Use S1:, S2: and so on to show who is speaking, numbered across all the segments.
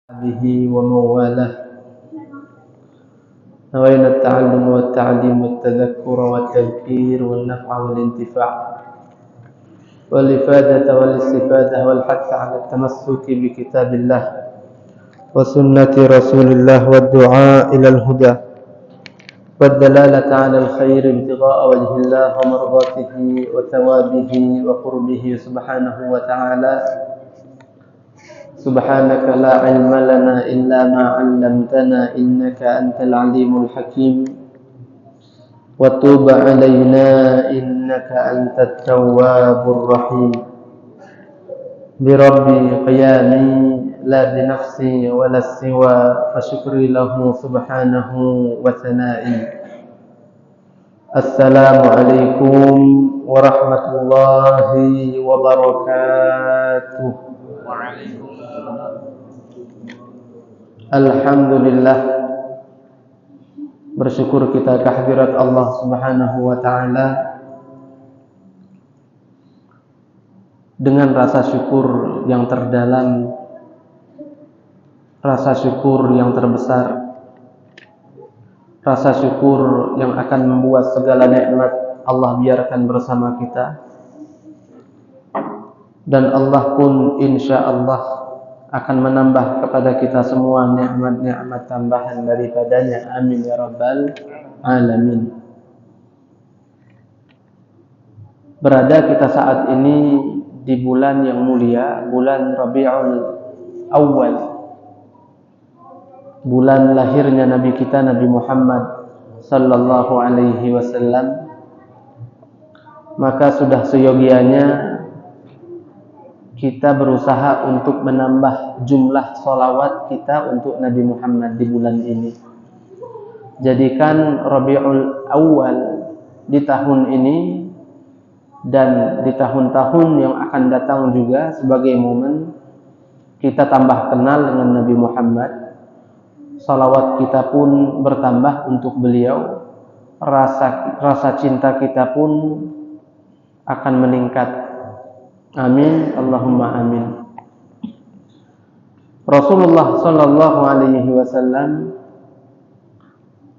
S1: به ومن والاه. نوينا التعلم والتعليم والتذكر والتذكير والنفع والانتفاع والإفادة والاستفادة والحث على التمسك بكتاب الله وسنة رسول الله والدعاء إلى الهدى والدلالة على الخير ابتغاء وجه الله ومرضاته وثوابه وقربه سبحانه وتعالى. سبحانك لا علم لنا إلا ما علمتنا إنك أنت العليم الحكيم وتوب علينا إنك أنت التواب الرحيم. بربي قيامي لا بنفسي ولا السوى فشكري له سبحانه وثنائي. السلام عليكم ورحمة الله وبركاته. Alhamdulillah, bersyukur kita kehadirat Allah Subhanahu wa taala dengan rasa syukur yang terdalam, rasa syukur yang terbesar, rasa syukur yang akan membuat segala nikmat Allah biarkan bersama kita, dan Allah pun insya Allah akan menambah kepada kita semua nikmat-nikmat tambahan daripadanya. Amin ya rabbal alamin. Berada kita saat ini di bulan yang mulia, bulan Rabiul Awal, bulan lahirnya Nabi kita Nabi Muhammad sallallahu alaihi wasallam. Maka sudah seyogianya kita berusaha untuk menambah jumlah sholawat kita untuk Nabi Muhammad di bulan ini. Jadikan Rabiul Awal di tahun ini dan di tahun-tahun yang akan datang juga sebagai momen kita tambah kenal dengan Nabi Muhammad. Sholawat kita pun bertambah untuk beliau. Rasa cinta kita pun akan meningkat. Amin, Allahumma amin. Rasulullah sallallahu alaihi wasallam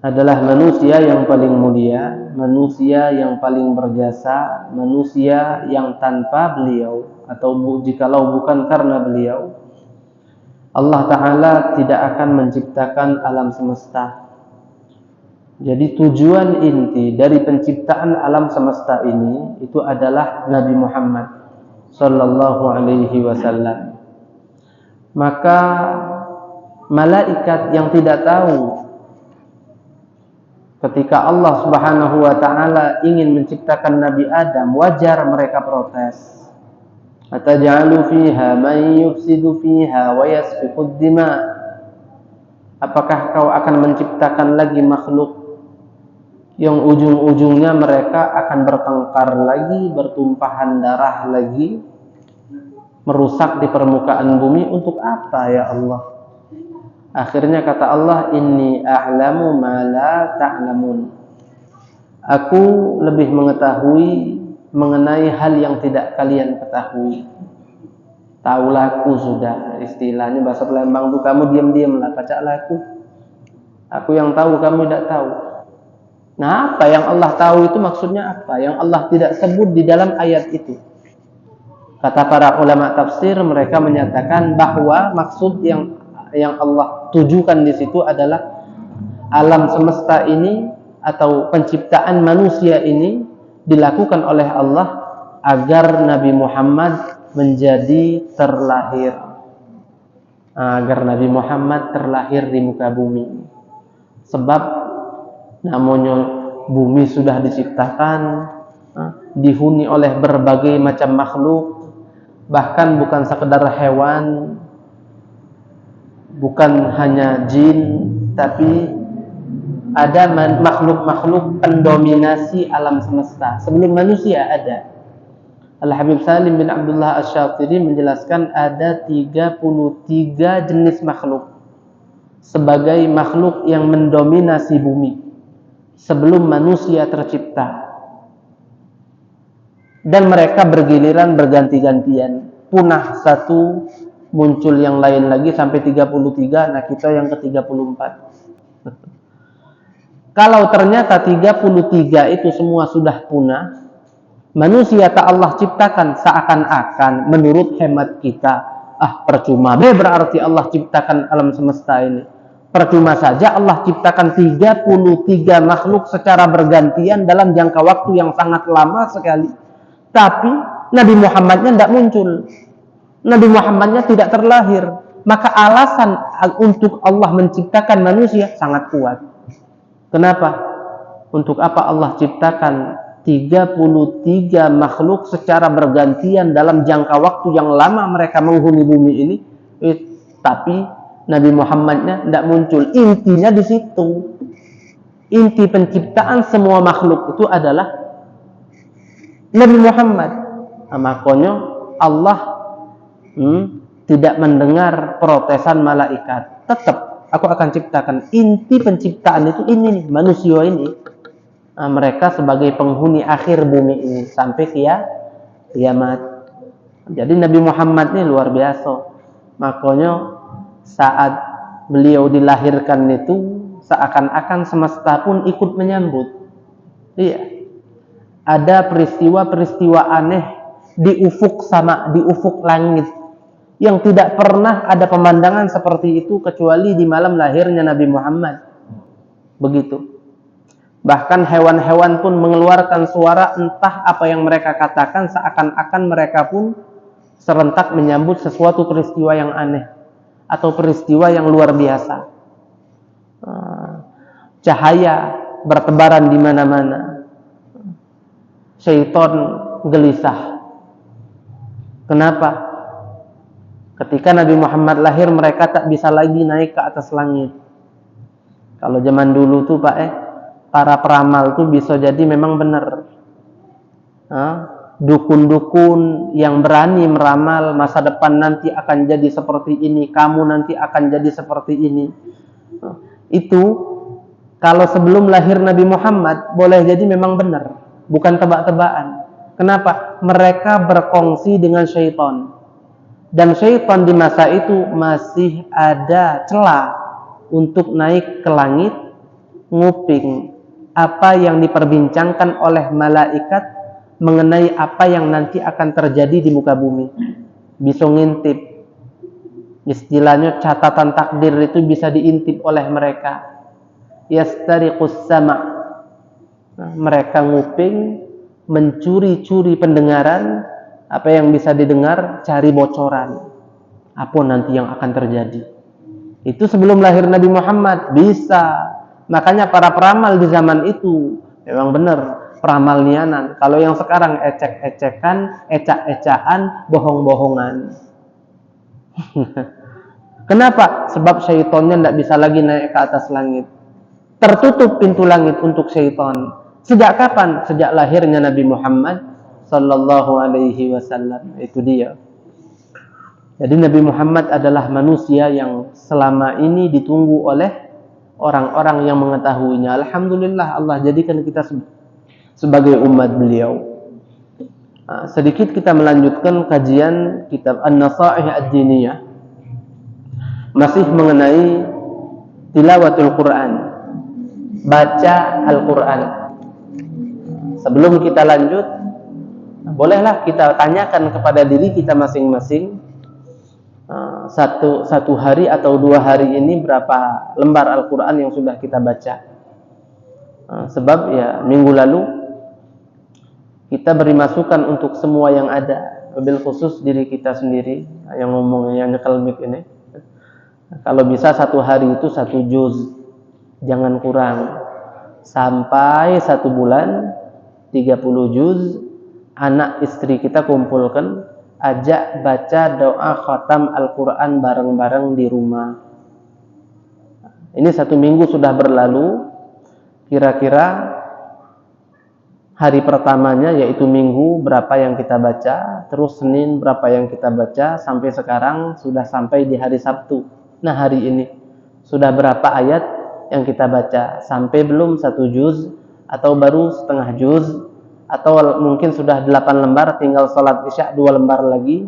S1: adalah manusia yang paling mulia, manusia yang paling berjasa, manusia yang tanpa beliau atau jikalau bukan karena beliau, Allah Ta'ala tidak akan menciptakan alam semesta. Jadi tujuan inti dari penciptaan alam semesta ini itu adalah Nabi Muhammad sallallahu alaihi wasallam. Maka malaikat yang tidak tahu ketika Allah Subhanahu wa taala ingin menciptakan Nabi Adam, wajar mereka protes. Ataj'alu fiha man yufsidu fiha wa yasfiku dima. Apakah kau akan menciptakan lagi makhluk yang ujung-ujungnya mereka akan bertengkar lagi, bertumpahan darah lagi, merusak di permukaan bumi? Untuk apa ya Allah? Akhirnya kata Allah, inni a'lamu ma la ta'lamun. Aku lebih mengetahui mengenai hal yang tidak kalian ketahui. Taulah aku sudah, istilahnya bahasa Palembang tuh, kamu diam-diam lah, bacalah aku. Aku yang tahu, kamu tidak tahu. Nah, apa yang Allah tahu itu maksudnya apa? Yang Allah tidak sebut di dalam ayat itu. Kata para ulama tafsir, mereka menyatakan bahwa maksud yang Allah tujukan di situ adalah alam semesta ini atau penciptaan manusia ini dilakukan oleh Allah agar Nabi Muhammad menjadi terlahir. Agar Nabi Muhammad terlahir di muka bumi. Sebab namanya bumi sudah diciptakan, dihuni oleh berbagai macam makhluk, bahkan bukan sekedar hewan, bukan hanya jin, tapi ada makhluk-makhluk pendominasi alam semesta. Sebelum manusia ada. Al-Habib Salim bin Abdullah Asy-Syatiri menjelaskan ada 33 jenis makhluk sebagai makhluk yang mendominasi bumi sebelum manusia tercipta. Dan mereka bergiliran berganti-gantian, punah satu muncul yang lain lagi sampai 33, nah kita yang ke-34. Kalau ternyata 33 itu semua sudah punah, manusia tak Allah ciptakan seakan-akan menurut hemat kita, percuma berarti Allah ciptakan alam semesta ini. Percuma saja Allah ciptakan 33 makhluk secara bergantian dalam jangka waktu yang sangat lama sekali. Tapi Nabi Muhammadnya tidak muncul. Nabi Muhammadnya tidak terlahir. Maka alasan untuk Allah menciptakan manusia sangat kuat. Kenapa? Untuk apa Allah ciptakan 33 makhluk secara bergantian dalam jangka waktu yang lama mereka menghuni bumi ini, tapi Nabi Muhammadnya tidak muncul. Intinya di situ. Inti penciptaan semua makhluk itu adalah Nabi Muhammad. Makanya Allah tidak mendengar protesan malaikat. Tetap aku akan ciptakan. Inti penciptaan itu ini nih, manusia ini. Mereka sebagai penghuni akhir bumi ini sampai kiamat. Jadi Nabi Muhammad ini luar biasa. Makanya saat beliau dilahirkan itu seakan-akan semesta pun ikut menyambut. Iya. Ada peristiwa-peristiwa aneh di ufuk langit yang tidak pernah ada pemandangan seperti itu kecuali di malam lahirnya Nabi Muhammad. Begitu. Bahkan hewan-hewan pun mengeluarkan suara, entah apa yang mereka katakan, seakan-akan mereka pun serentak menyambut sesuatu peristiwa yang aneh atau peristiwa yang luar biasa. Cahaya bertebaran di mana-mana. Syaitan gelisah. Kenapa? Ketika Nabi Muhammad lahir, mereka tak bisa lagi naik ke atas langit. Kalau zaman dulu tuh para peramal tuh bisa jadi memang benar. Dukun-dukun yang berani meramal masa depan nanti akan jadi seperti ini, kamu nanti akan jadi seperti ini. Itu kalau sebelum lahir Nabi Muhammad boleh jadi memang benar, bukan tebak-tebakan. Kenapa? Mereka berkongsi dengan syaitan. Dan syaitan di masa itu masih ada celah untuk naik ke langit, nguping apa yang diperbincangkan oleh malaikat mengenai apa yang nanti akan terjadi di muka bumi. Bisa ngintip. Istilahnya catatan takdir itu bisa diintip oleh mereka. Yastariqus sama'. Mereka nguping, mencuri-curi pendengaran, apa yang bisa didengar, cari bocoran. Apa nanti yang akan terjadi. Itu sebelum lahir Nabi Muhammad bisa. Makanya para peramal di zaman itu memang benar. Peramal nianan. Kalau yang sekarang ecek-ecekan, ecak-ecaan, bohong-bohongan. Kenapa? Sebab syaitannya tidak bisa lagi naik ke atas langit. Tertutup pintu langit untuk syaitan. Sejak kapan? Sejak lahirnya Nabi Muhammad sallallahu alaihi wasallam. Itu dia. Jadi Nabi Muhammad adalah manusia yang selama ini ditunggu oleh orang-orang yang mengetahuinya. Alhamdulillah Allah jadikan kita sebagai umat beliau. Sedikit kita melanjutkan kajian kitab An-Nasaih Ad-Diniyah, masih mengenai tilawatul Quran, baca Al-Quran. Sebelum kita lanjut, bolehlah kita tanyakan kepada diri kita masing-masing, satu hari atau 2 hari ini berapa lembar Al-Quran yang sudah kita baca. Sebab ya minggu lalu kita beri masukan untuk semua yang ada, wabil khusus diri kita sendiri yang ngomongnya nyekel mic ini. Kalau bisa 1 hari itu 1 juz, jangan kurang. Sampai 1 bulan 30 juz. Anak istri kita kumpulkan, ajak baca doa khatam Al-Quran bareng-bareng di rumah. Ini 1 minggu sudah berlalu. Kira-kira hari pertamanya yaitu Minggu berapa yang kita baca, terus Senin berapa yang kita baca, sampai sekarang sudah sampai di hari Sabtu. Nah hari ini sudah berapa ayat yang kita baca? Sampai belum 1 juz atau baru setengah juz, atau mungkin sudah 8 lembar, tinggal sholat isya 2 lembar lagi,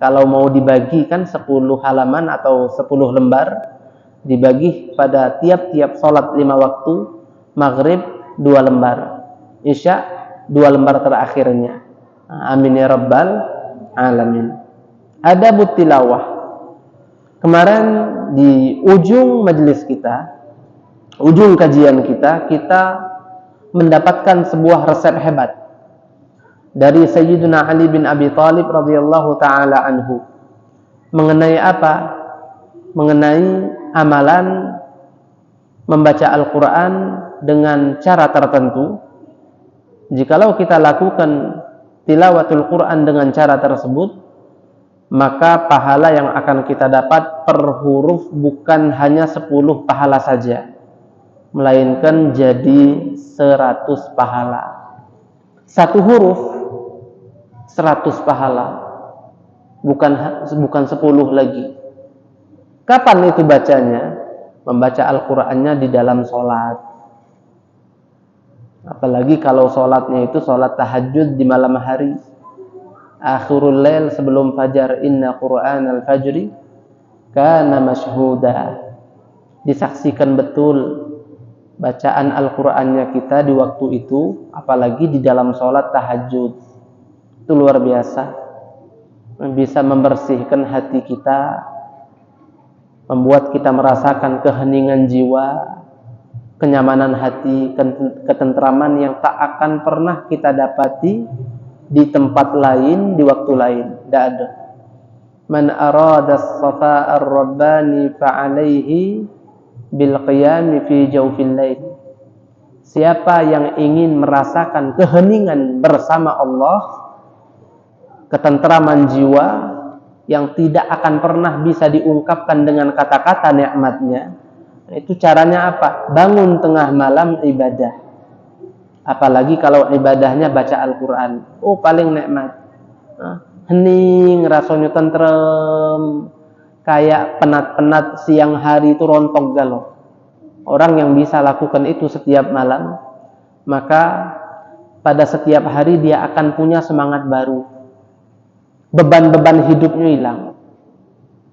S1: Kalau mau dibagi kan 10 halaman atau 10 lembar, dibagi pada tiap-tiap sholat 5 waktu, maghrib 2 lembar, isya 2 lembar terakhirnya. Amin ya rabbal alamin. Adabut tilawah. Kemarin di ujung majelis kita, ujung kajian kita mendapatkan sebuah resep hebat dari Sayyidina Ali bin Abi Thalib radhiyallahu taala anhu. Mengenai apa? Mengenai amalan membaca Al-Quran dengan cara tertentu. Jikalau kita lakukan tilawatul Quran dengan cara tersebut, maka pahala yang akan kita dapat per huruf bukan hanya 10 pahala saja, melainkan jadi 100 pahala. Satu huruf 100 pahala, bukan 10 lagi. Kapan itu bacanya? Membaca Al-Qur'annya di dalam sholat. Apalagi kalau sholatnya itu sholat tahajud di malam hari, akhirul lail, sebelum fajar. Inna Qur'anal fajri kana mashhuda. Disaksikan betul bacaan Al-Qur'annya kita di waktu itu, apalagi di dalam sholat tahajud. Itu luar biasa, bisa membersihkan hati kita, membuat kita merasakan keheningan jiwa, kenyamanan hati, ketentraman yang tak akan pernah kita dapati di tempat lain, di waktu lain. Tidak ada. Man arada as-safa ar-rabbani fa'alaihi bil qiyam fi jawfil lail. Siapa yang ingin merasakan keheningan bersama Allah, ketentraman jiwa yang tidak akan pernah bisa diungkapkan dengan kata-kata nikmatnya, itu caranya apa? Bangun tengah malam ibadah. Apalagi kalau ibadahnya baca Al-Quran. Oh, paling nikmat. Hening, rasanya tentrem, kayak penat-penat siang hari itu rontok galau. Orang yang bisa lakukan itu setiap malam, maka pada setiap hari dia akan punya semangat baru. Beban-beban hidupnya hilang.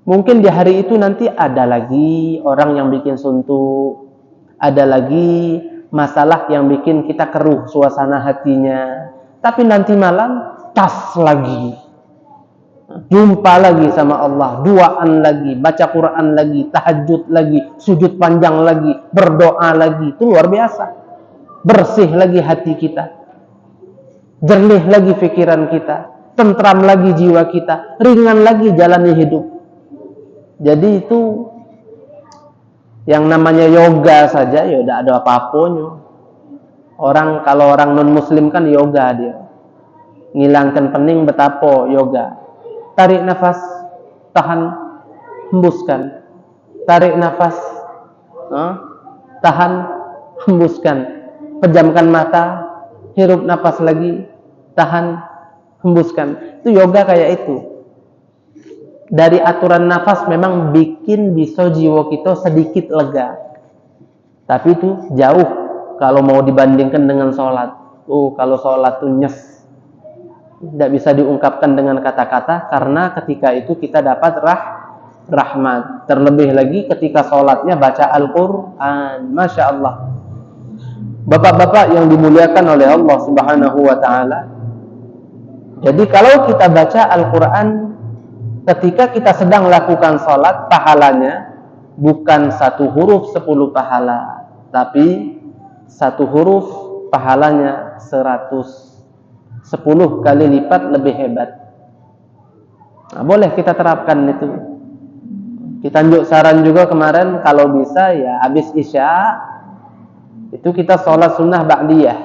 S1: Mungkin di hari itu nanti ada lagi orang yang bikin suntuk, ada lagi masalah yang bikin kita keruh suasana hatinya. Tapi nanti malam tas lagi, jumpa lagi sama Allah, duaan lagi, baca Quran lagi, tahajud lagi, sujud panjang lagi, berdoa lagi. Itu luar biasa. Bersih lagi hati kita, jernih lagi pikiran kita, tentram lagi jiwa kita, ringan lagi jalani hidup. Jadi itu yang namanya yoga saja ya udah ada apa-apanya. Kalau orang non muslim kan yoga, dia ngilangkan pening, betapa yoga. Tarik nafas, tahan, hembuskan. Tarik nafas, tahan, hembuskan. Pejamkan mata, hirup nafas lagi, tahan, hembuskan. Itu yoga kayak itu. Dari aturan nafas memang bikin bisa jiwa kita sedikit lega. Tapi itu jauh kalau mau dibandingkan dengan sholat. Kalau sholat itu nyes, tidak bisa diungkapkan dengan kata-kata, karena ketika itu kita dapat rahmat. Terlebih lagi ketika sholatnya baca Al-Quran. Masya Allah. Bapak-bapak yang dimuliakan oleh Allah Subhanahu wa ta'ala. Jadi kalau kita baca Al-Quran ketika kita sedang lakukan sholat, pahalanya bukan 1 huruf 10 pahala, tapi 1 huruf pahalanya 110 kali lipat lebih hebat. Nah, boleh kita terapkan itu. Kita saran juga kemarin, kalau bisa ya habis isya itu kita sholat sunnah ba'diyah,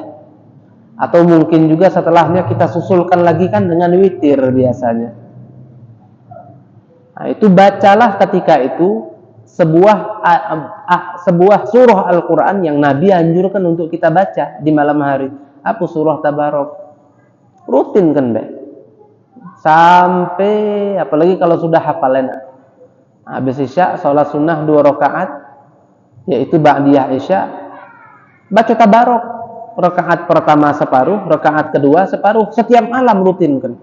S1: atau mungkin juga setelahnya kita susulkan lagi kan dengan witir biasanya. Nah, itu bacalah ketika itu sebuah surah Al-Quran yang Nabi anjurkan untuk kita baca di malam hari. Apa surah Tabarok? Rutin kan, Be? Sampai apalagi kalau sudah hafalan. Habis isya sholat sunnah 2 rakaat, yaitu ba'diyah isya, baca Tabarok. Rakaat pertama separuh, rakaat kedua separuh, setiap malam rutin kan.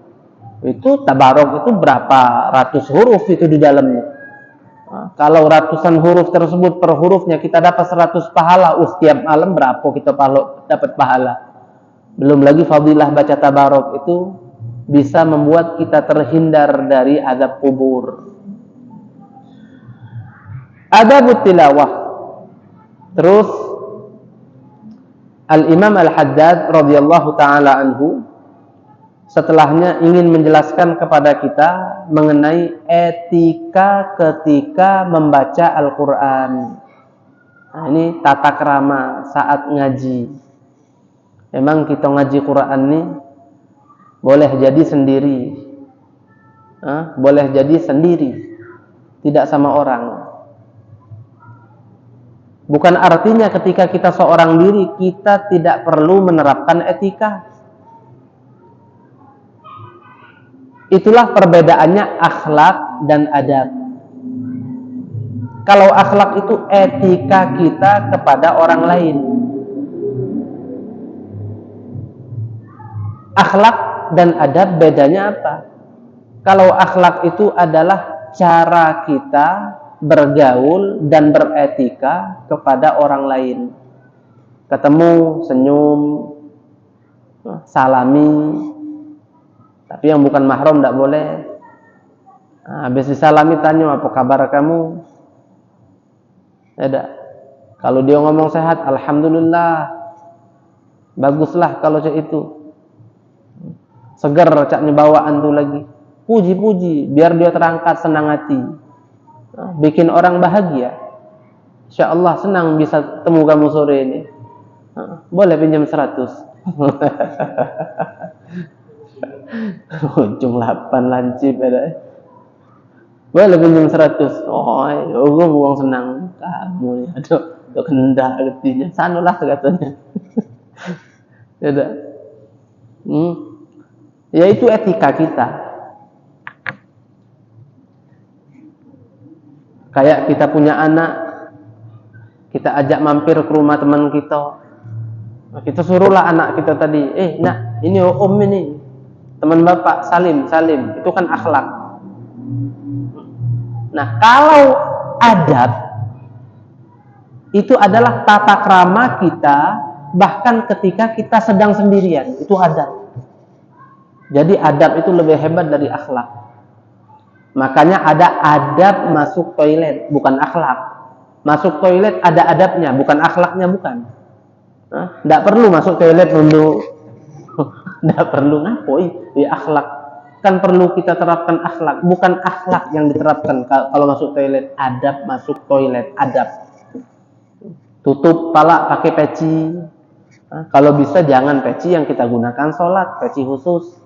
S1: Itu tabarok itu berapa ratus huruf itu di dalamnya. Nah, kalau ratusan huruf tersebut per hurufnya kita dapat 100 pahala, setiap malam berapa kita dapat pahala. Belum lagi fadilah baca tabarok itu bisa membuat kita terhindar dari azab kubur. Adabut tilawah. Terus Al-Imam Al-Haddad radhiyallahu taala anhu setelahnya ingin menjelaskan kepada kita mengenai etika ketika membaca Al-Quran. Nah, ini tata krama saat ngaji. Memang kita ngaji Quran ini boleh jadi sendiri, boleh jadi sendiri, tidak sama orang. Bukan artinya ketika kita seorang diri kita tidak perlu menerapkan etika. Itulah perbedaannya akhlak dan adab. Kalau akhlak itu etika kita kepada orang lain. Akhlak dan adab bedanya apa? Kalau akhlak itu adalah cara kita bergaul dan beretika kepada orang lain. Ketemu, senyum, salami. Tapi yang bukan mahram tidak boleh. Nah, habis disalami tanya apa kabar kamu? Tidak. Kalau dia ngomong sehat, alhamdulillah. Baguslah kalau cak itu. Seger caknya bawaan tuh lagi. Puji-puji biar dia terangkat senang hati. Nah, bikin orang bahagia. Insyaallah senang bisa temu kamu sore ini. Nah, boleh pinjam 100. Ujung 8 lancip ada. Boleh pinjam 100. Oh, gue buang senang kamu nih. Aduh, kendak artinya. Sanulah katanya. Tidak. Ya itu etika kita. Kayak kita punya anak, kita ajak mampir ke rumah teman kita. Kita suruhlah anak kita tadi, nak, ini om ini. Teman bapak, salim, itu kan akhlak. Nah, kalau adab itu adalah tata krama kita bahkan ketika kita sedang sendirian, itu adab. Jadi adab itu lebih hebat dari akhlak. Makanya ada adab masuk toilet, bukan akhlak. Masuk toilet ada adabnya, bukan akhlaknya, bukan. Tidak perlu masuk toilet dulu. Tidak perlu ngapoi di akhlak. Kan perlu kita terapkan akhlak, bukan akhlak yang diterapkan kalau masuk toilet. Adab masuk toilet, adab. Tutup pala pakai peci. Kalau bisa jangan peci yang kita gunakan sholat, peci khusus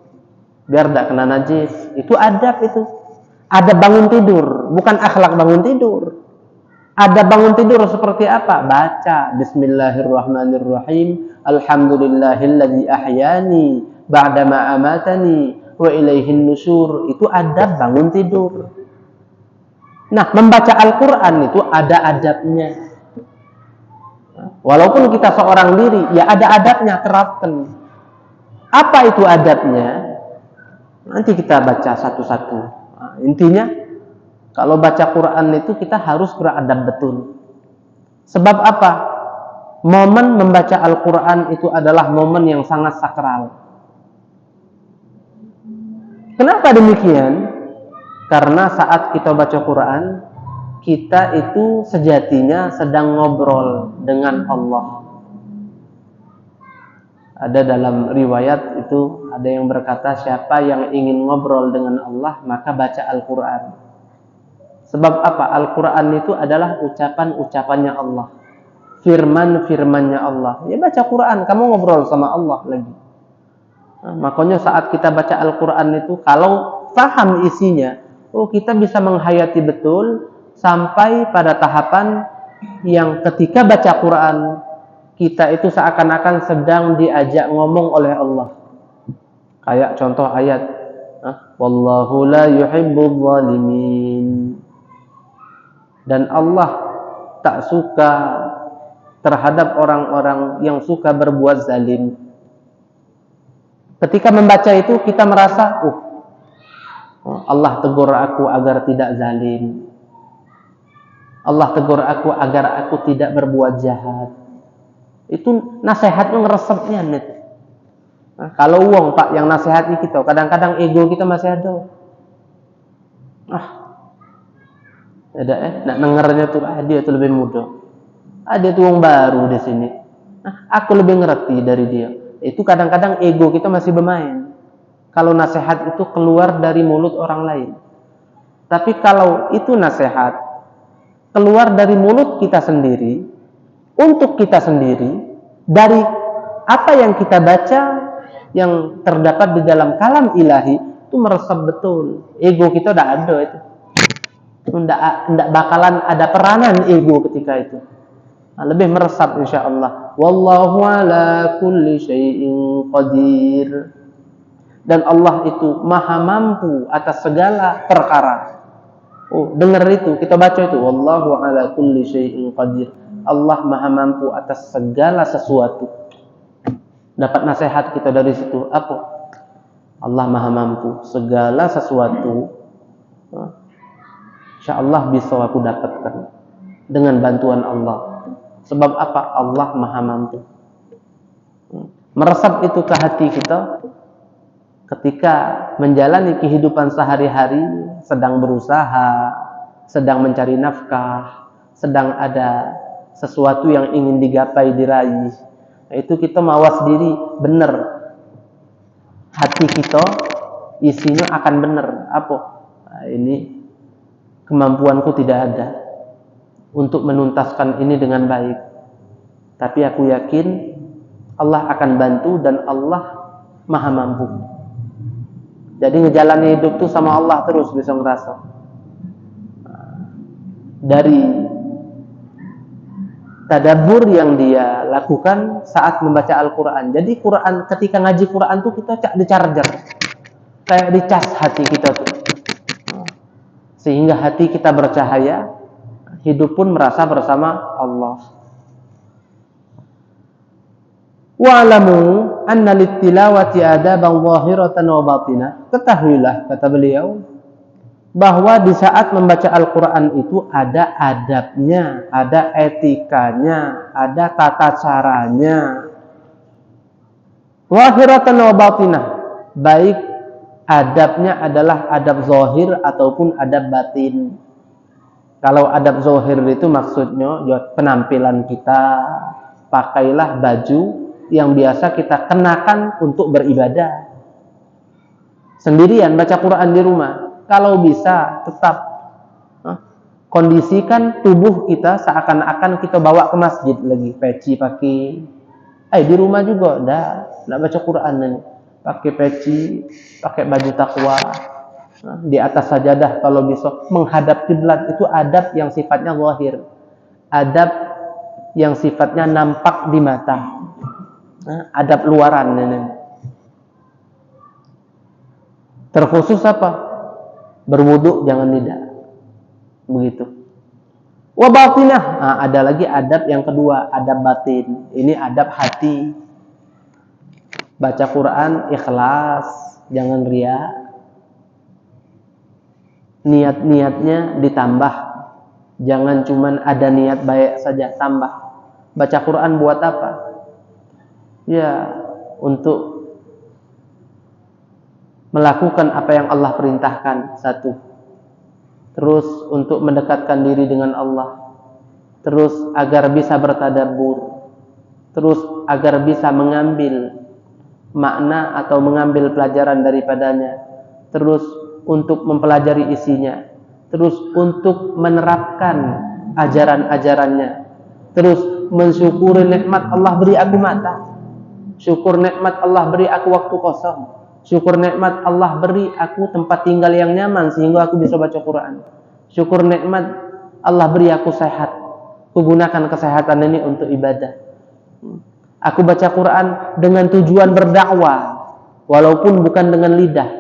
S1: biar tidak kena najis. Itu adab itu. Adab bangun tidur, bukan akhlak bangun tidur. Adab bangun tidur seperti apa? Baca Bismillahirrahmanirrahim. Alhamdulillahilladzi ahyani ba'dama amatani wa ilaihin nusyur. Itu adab bangun tidur. Nah, membaca Al-Quran itu ada adabnya. Walaupun kita seorang diri, ya ada adabnya, terapkan. Apa itu adabnya? Nanti kita baca satu-satu. Nah, intinya, kalau baca Quran itu kita harus beradab betul. Sebab apa? Momen membaca Al-Quran itu adalah momen yang sangat sakral. Kenapa demikian? Karena saat kita baca Quran, kita itu sejatinya sedang ngobrol dengan Allah. Ada dalam riwayat itu, ada yang berkata, siapa yang ingin ngobrol dengan Allah, maka baca Al-Quran. Sebab apa? Al-Quran itu adalah ucapan-ucapannya Allah. Firman-firmannya Allah. Ya baca Quran, kamu ngobrol sama Allah lagi. Nah, makanya saat kita baca Al-Quran itu, kalau paham isinya, kita bisa menghayati betul, sampai pada tahapan yang ketika baca Quran, kita itu seakan-akan sedang diajak ngomong oleh Allah. Kayak contoh ayat, Wallahu la yuhibbul zalimin. Dan Allah tak suka terhadap orang-orang yang suka berbuat zalim. Ketika membaca itu kita merasa, Allah tegur aku agar tidak zalim. Allah tegur aku agar aku tidak berbuat jahat. Itu nasihatnya ngeresepnya net. Nah, kalau uang Pak yang nasihati kita, kadang-kadang ego kita masih ada. Nak dengarnya tuh dia tuh lebih muda. Dia tuh uang baru di sini. Aku lebih ngerti dari dia. Itu kadang-kadang ego kita masih bermain. Kalau nasihat itu keluar dari mulut orang lain. Tapi kalau itu nasihat keluar dari mulut kita sendiri, untuk kita sendiri, dari apa yang kita baca, yang terdapat di dalam kalam ilahi, itu meresap betul. Ego kita udah ada itu. Tidak bakalan ada peranan ego ketika itu. Lebih meresap insyaAllah. Wallahu ala kulli syai'in qadir. Dan Allah itu maha mampu atas segala perkara. Dengar itu, kita baca itu. Wallahu ala kulli syai'in qadir. Allah maha mampu atas segala sesuatu. Dapat nasihat kita dari situ. Apa? Allah maha mampu segala sesuatu. InsyaAllah bisa aku dapatkan dengan bantuan Allah. Sebab apa? Allah maha mampu. Meresap itu ke hati kita ketika menjalani kehidupan sehari-hari, sedang berusaha, sedang mencari nafkah, sedang ada sesuatu yang ingin digapai, diraih. Itu kita mawas diri, benar. Hati kita isinya akan benar. Apa? Ini kemampuanku tidak ada untuk menuntaskan ini dengan baik. Tapi aku yakin Allah akan bantu dan Allah maha mampu. Jadi ngejalani hidup tuh sama Allah terus bisa ngerasa. Dari tadabbur yang dia lakukan saat membaca Al-Quran. Jadi Quran, ketika ngaji Quran tuh kita di charger, kayak dicas hati kita tuh, sehingga hati kita bercahaya, hidup pun merasa bersama Allah. Wa'lamu anna littilawati adaban zahiratan wa batinah. Ketahuilah, kata beliau, bahwa di saat membaca Al-Quran itu ada adabnya, ada etikanya, ada tata caranya. Zahiratan wa batinah. Baik adabnya adalah adab zahir ataupun adab batin. Kalau adab zahir itu maksudnya penampilan kita, pakailah baju yang biasa kita kenakan untuk beribadah. Sendirian baca Quran di rumah. Kalau bisa tetap kondisikan tubuh kita seakan-akan kita bawa ke masjid lagi. Peci pakai. Di rumah juga enggak baca Quran ini. Pakai peci, pakai baju takwa. Di atas sajadah kalau bisa menghadap kiblat. Itu adab yang sifatnya zahir. Adab yang sifatnya nampak di mata. Adab luaran ini. Terkhusus apa? Berwudu jangan lidah. Begitu. Wa batinah. Ada lagi adab yang kedua, adab batin. Ini adab hati. Baca Quran ikhlas, jangan riya. Niat-niatnya ditambah. Jangan cuman ada niat baik saja, tambah. Baca Quran buat apa? Ya, untuk melakukan apa yang Allah perintahkan, satu. Terus untuk mendekatkan diri dengan Allah. Terus agar bisa bertadabbur. Terus agar bisa mengambil makna atau mengambil pelajaran daripadanya. Terus untuk mempelajari isinya. Terus untuk menerapkan ajaran-ajarannya. Terus mensyukuri nikmat Allah beri aku mata. Syukur nikmat Allah beri aku waktu kosong. Syukur nikmat Allah beri aku tempat tinggal yang nyaman sehingga aku bisa baca Quran. Syukur nikmat Allah beri aku sehat. Aku gunakan kesehatan ini untuk ibadah. Aku baca Quran dengan tujuan berdakwah, walaupun bukan dengan lidah.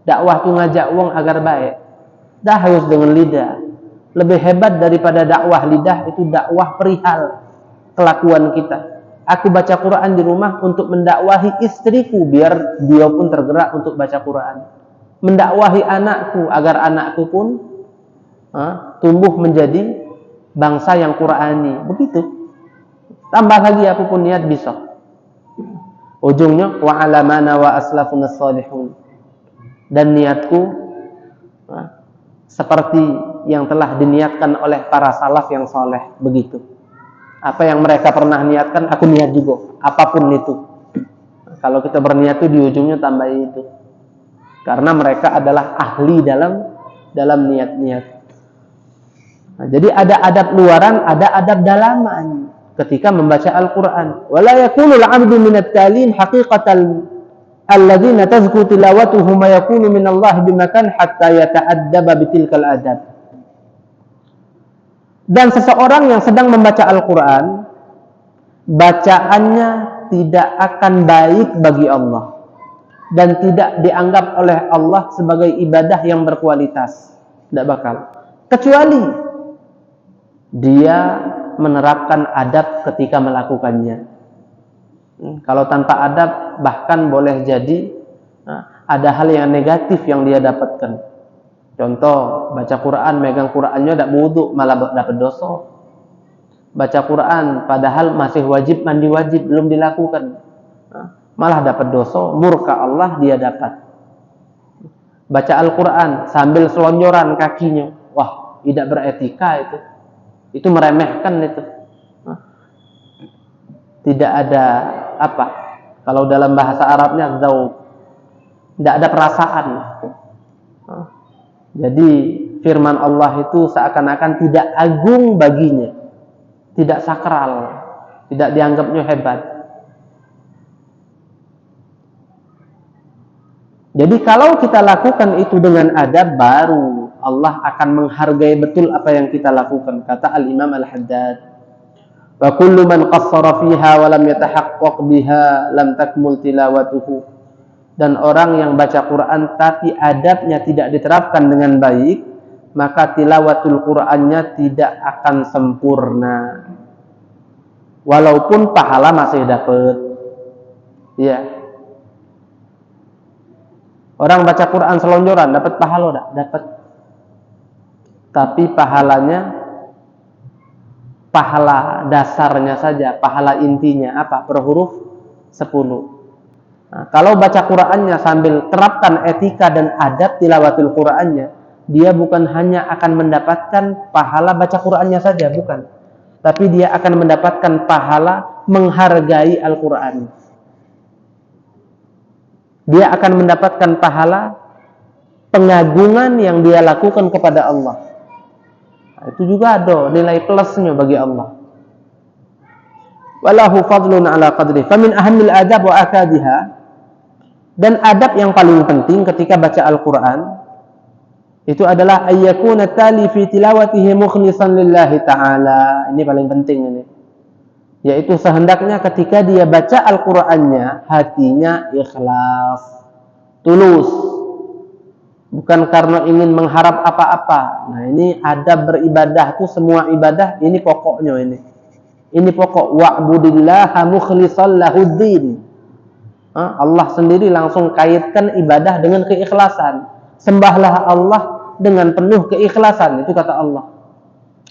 S1: Dakwah itu ngajak uang agar baik. Dah harus dengan lidah. Lebih hebat daripada dakwah lidah itu dakwah perihal kelakuan kita. Aku baca Quran di rumah untuk mendakwahi istriku biar dia pun tergerak untuk baca Quran. mendakwahi anakku agar anakku pun tumbuh menjadi bangsa yang Qur'ani. Begitu. Tambah lagi apapun niat bisa. Ujungnya wa alamana wa aslafun as-salihun. Dan niatku seperti yang telah diniatkan oleh para salaf yang soleh. Begitu. Apa yang mereka pernah niatkan, aku niat juga. Apapun itu. Kalau kita berniat itu di ujungnya tambah itu. Karena mereka adalah ahli dalam niat-niat. Nah, jadi ada adab luaran, ada adab dalaman ketika membaca Al-Quran. Wala yakunu al-'abdu minat talin haqiqatal alladzina tazku tilawatuhu ma yakunu minallahi bimakan hatta yata'addaba bitilkal adab. Dan seseorang yang sedang membaca Al-Quran, bacaannya tidak akan baik bagi Allah dan tidak dianggap oleh Allah sebagai ibadah yang berkualitas. Tidak bakal. Kecuali dia menerapkan adab ketika melakukannya. Kalau tanpa adab, bahkan boleh jadi ada hal yang negatif yang dia dapatkan. Contoh, baca Quran, megang Qurannya tidak wudu, malah dapat dosa. Baca Quran, padahal masih wajib, mandi wajib, belum dilakukan. Malah dapat dosa, murka Allah dia dapat. Baca Al-Quran, sambil selonjoran kakinya. Wah, tidak beretika itu. Itu meremehkan itu. Tidak ada apa? Kalau dalam bahasa Arabnya, dzauq. Tidak ada perasaan. Jadi firman Allah itu seakan-akan tidak agung baginya, tidak sakral, tidak dianggapnya hebat. Jadi kalau kita lakukan itu dengan adab, baru Allah akan menghargai betul apa yang kita lakukan. Kata Al-Imam Al-Haddad, wa kullu man qassara fiha wa lam yatahaqqaq biha lam takmul tilawatuhu. Dan orang yang baca Quran tapi adabnya tidak diterapkan dengan baik, maka tilawatul Qurannya tidak akan sempurna. Walaupun pahala masih dapat. Ya. Orang baca Quran selonjoran dapat pahala enggak? Dapat. Tapi pahala dasarnya saja, pahala intinya apa? Per huruf 10. Nah, kalau baca Qurannya sambil terapkan etika dan adab tilawatul Qurannya, dia bukan hanya akan mendapatkan pahala baca Qurannya saja, bukan. Tapi dia akan mendapatkan pahala menghargai Al-Quran. Dia akan mendapatkan pahala pengagungan yang dia lakukan kepada Allah. Nah, itu juga ada nilai plusnya bagi Allah. Walahu fadlun ala qadri. Famin ahamil adab wa akadiha. Dan adab yang paling penting ketika baca Al-Quran itu adalah ayyakuna tali fi tilawatihi mukhlisan lillahi ta'ala. Ini paling penting ini. Yaitu sehendaknya ketika dia baca Al-Qurannya, hatinya ikhlas, tulus. Bukan karena ingin mengharap apa-apa. Nah, ini adab beribadah itu semua ibadah, ini pokoknya ini. Ini pokok. Wa'budillaha mukhlisan lahuddin. Allah sendiri langsung kaitkan ibadah dengan keikhlasan. Sembahlah Allah dengan penuh keikhlasan. Itu kata Allah.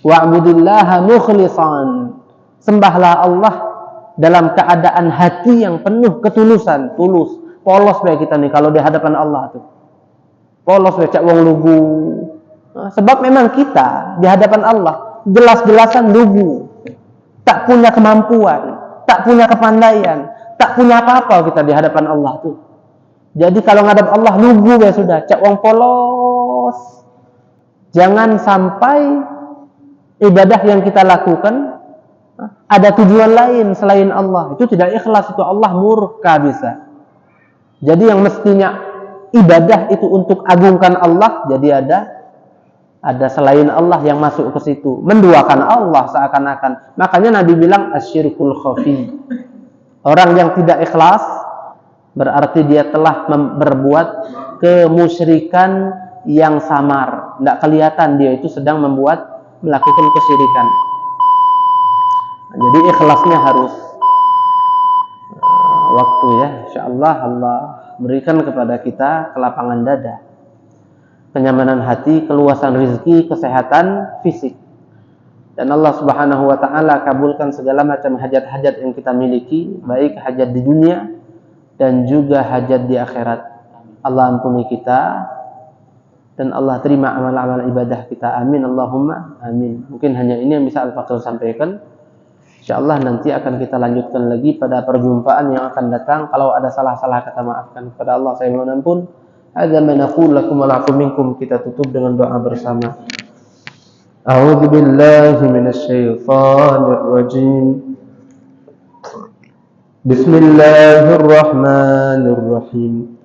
S1: Wa'budillaha mukhlisan. Sembahlah Allah dalam keadaan hati yang penuh ketulusan. Tulus. Polos baik kita nih kalau di hadapan Allah tuh. Polos baik cak wong lugu. Sebab memang kita di hadapan Allah jelas-jelasan lugu. Tak punya kemampuan. Tak punya kepandaian. Tak punya apa-apa kita di hadapan Allah tuh. Jadi kalau ngadap Allah lugu ya sudah, cak wong polos. Jangan sampai ibadah yang kita lakukan ada tujuan lain selain Allah. Itu tidak ikhlas, itu Allah murka bisa. Jadi yang mestinya ibadah itu untuk agungkan Allah, jadi ada selain Allah yang masuk ke situ, menduakan Allah seakan-akan. Makanya Nabi bilang asyirkul khafi. Orang yang tidak ikhlas berarti dia telah berbuat kemusyrikan yang samar. Tidak kelihatan dia itu sedang melakukan kesyirikan. Jadi ikhlasnya harus waktu ya. Insyaallah Allah berikan kepada kita kelapangan dada. kenyamanan hati, keluasan rezeki, kesehatan fisik. Dan Allah Subhanahu wa taala kabulkan segala macam hajat-hajat yang kita miliki, baik hajat di dunia dan juga hajat di akhirat. Allah ampuni kita dan Allah terima amal-amal ibadah kita. Amin Allahumma amin. Mungkin hanya ini yang bisa Al-Faqih sampaikan. Insyaallah nanti akan kita lanjutkan lagi pada perjumpaan yang akan datang. Kalau ada salah-salah kata maafkan kepada Allah, saya mohon ampun. Hadza ma naqulu lakum wa lakum minkum. Kita tutup dengan doa bersama. A'udzu billahi minasy syaithanir rajim. Bismillahirrahmanirrahim.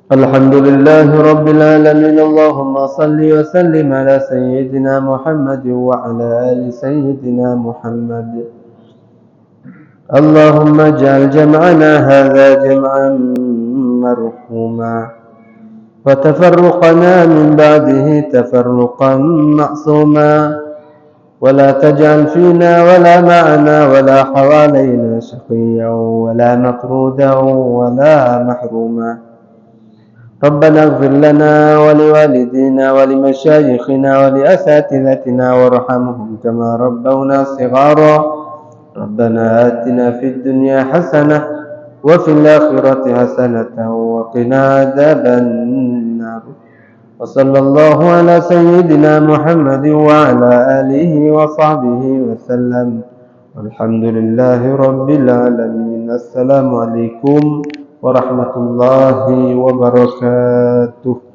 S1: Alhamdulillahi rabbil alamin. Allahumma salli wa sallim ala sayyidina Muhammad wa ala ali sayyidina Muhammad. Allahumma ij'al jam'ana hadha jam'an marhuma wa tafarruqana min ba'dihi tafarruqan ma'suma wa la taj'al fina wa la ma'ana wa la hawalaina shaqiyyan wa la matrudan wa la mahruma. ربنا اغفر لنا ولوالدينا ولمشايخنا ولأساتذتنا وارحمهم كما ربونا صغارا ربنا آتنا في الدنيا حسنة وفي الآخرة حسنة وقنا عذاب النار وصلى الله على سيدنا محمد وعلى آله وصحبه وسلم والحمد لله رب العالمين. السلام عليكم warahmatullahi wabarakatuh.